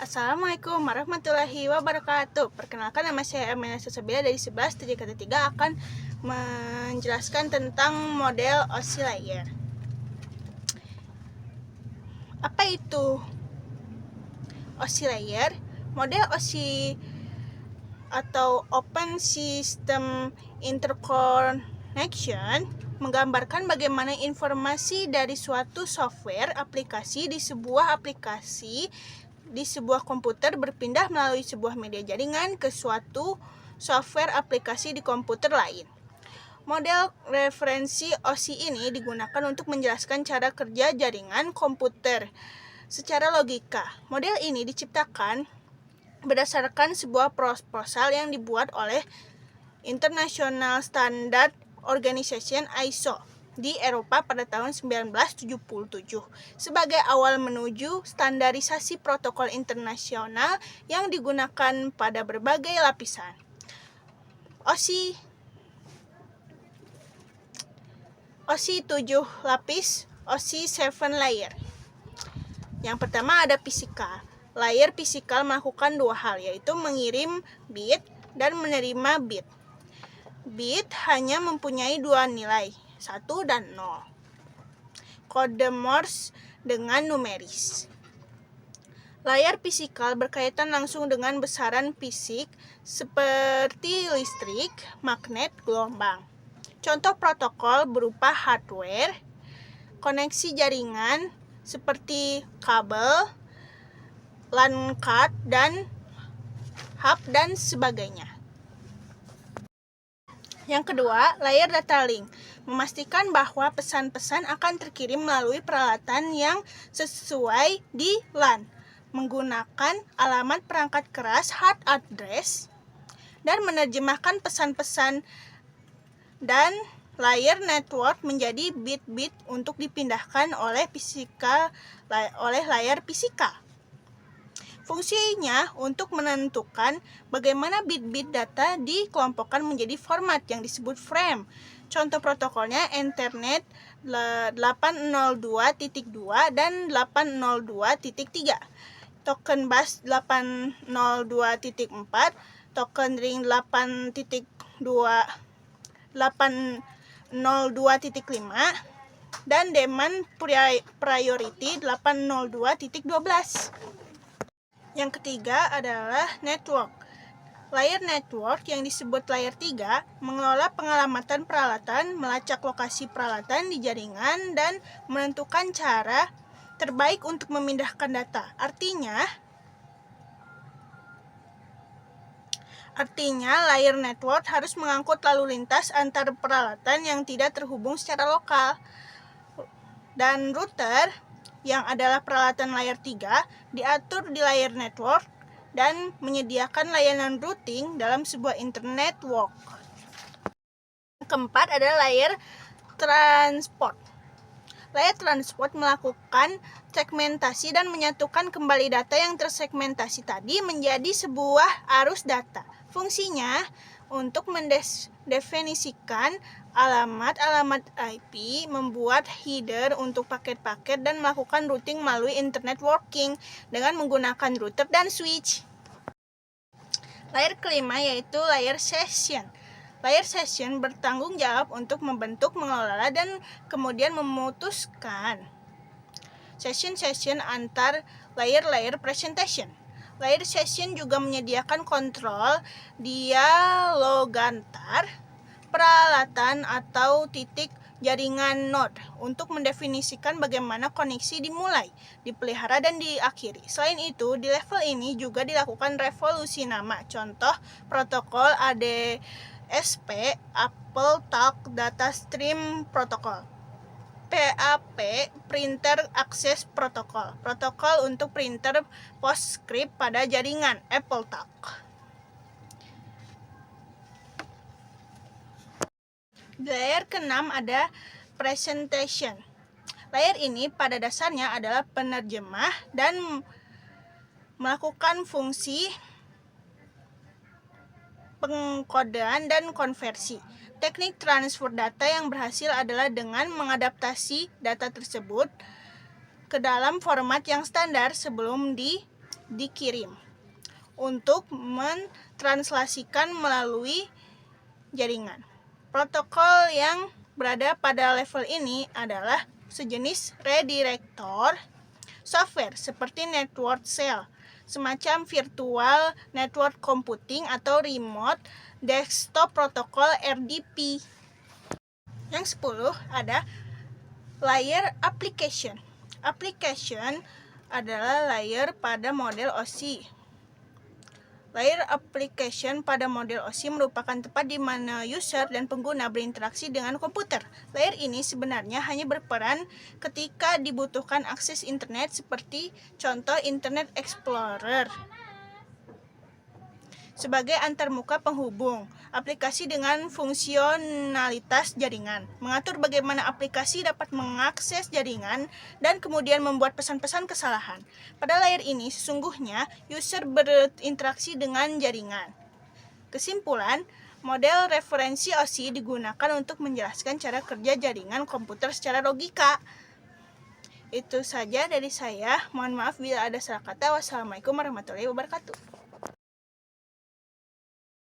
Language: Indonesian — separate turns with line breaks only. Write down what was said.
Assalamualaikum warahmatullahi wabarakatuh. Perkenalkan, nama saya Amina Sasabila dari 11 3 akan menjelaskan tentang model OSI layer. Apa itu OSI layer? Model OSI atau Open System Interconnection menggambarkan bagaimana informasi dari suatu software aplikasi di sebuah komputer berpindah melalui sebuah media jaringan ke suatu software aplikasi di komputer lain. Model referensi OSI ini digunakan untuk menjelaskan cara kerja jaringan komputer secara logika. Model ini diciptakan berdasarkan sebuah proposal yang dibuat oleh International Standard Organization (ISO) di Eropa pada tahun 1977 sebagai awal menuju standarisasi protokol internasional yang digunakan pada berbagai lapisan. OSI 7 lapis, OSI 7 layer. Yang pertama ada fisikal. Layer fisikal melakukan dua hal, yaitu mengirim bit dan menerima bit. Bit hanya mempunyai dua nilai, 1 dan 0. Kode Morse dengan numeris. Layar fisikal berkaitan langsung dengan besaran fisik seperti listrik, magnet, gelombang. Contoh protokol berupa hardware, koneksi jaringan seperti kabel, LAN card, dan hub, dan sebagainya. Yang kedua, layer data link, memastikan bahwa pesan-pesan akan terkirim melalui peralatan yang sesuai di LAN, menggunakan alamat perangkat keras hard address, dan menerjemahkan pesan-pesan dan layer network menjadi bit-bit untuk dipindahkan oleh layar fisikal. Fungsinya untuk menentukan bagaimana bit-bit data dikelompokkan menjadi format yang disebut frame. Contoh protokolnya Ethernet 802.2 dan 802.3, token bus 802.4, token ring 802.5, dan demand priority 802.12. Yang ketiga adalah network. Layer network yang disebut layer 3 mengelola pengalamatan peralatan, melacak lokasi peralatan di jaringan, dan menentukan cara terbaik untuk memindahkan data. Artinya layer network harus mengangkut lalu lintas antar peralatan yang tidak terhubung secara lokal. Dan router, yang adalah peralatan layer 3, diatur di layer network dan menyediakan layanan routing dalam sebuah internet network. Yang keempat adalah layer transport. Layer transport melakukan segmentasi dan menyatukan kembali data yang tersegmentasi tadi menjadi sebuah arus data. Fungsinya untuk mendefinisikan alamat IP, membuat header untuk paket-paket, dan melakukan routing melalui internet working dengan menggunakan router dan switch. Layer kelima yaitu layer session. Layer session bertanggung jawab untuk membentuk, mengelola, dan kemudian memutuskan session antar layer presentation. Layer session juga menyediakan kontrol dialog antar peralatan atau titik jaringan node untuk mendefinisikan bagaimana koneksi dimulai, dipelihara, dan diakhiri. Selain itu, di level ini juga dilakukan revolusi nama. Contoh protokol ADSP, AppleTalk Data Stream Protocol. PAP, Printer Access Protocol, protokol untuk printer PostScript pada jaringan AppleTalk. Di layer ke-6 ada presentation. Layer ini pada dasarnya adalah penerjemah dan melakukan fungsi pengkodean dan konversi. Teknik transfer data yang berhasil adalah dengan mengadaptasi data tersebut ke dalam format yang standar sebelum dikirim untuk mentranslasikan melalui jaringan. Protokol yang berada pada level ini adalah sejenis redirector software seperti network cell, semacam virtual network computing atau remote desktop protokol RDP. Yang 10 ada layer application. Application adalah layer pada model OSI. Layer application pada model OSI merupakan tempat di mana user dan pengguna berinteraksi dengan komputer. Layer ini sebenarnya hanya berperan ketika dibutuhkan akses internet seperti contoh Internet Explorer sebagai antarmuka penghubung aplikasi dengan fungsionalitas jaringan, mengatur bagaimana aplikasi dapat mengakses jaringan, dan kemudian membuat pesan-pesan kesalahan. Pada layar ini, sesungguhnya user berinteraksi dengan jaringan. Kesimpulan, model referensi OSI digunakan untuk menjelaskan cara kerja jaringan komputer secara logika. Itu saja dari saya. Mohon maaf bila ada salah kata. Wassalamualaikum warahmatullahi wabarakatuh.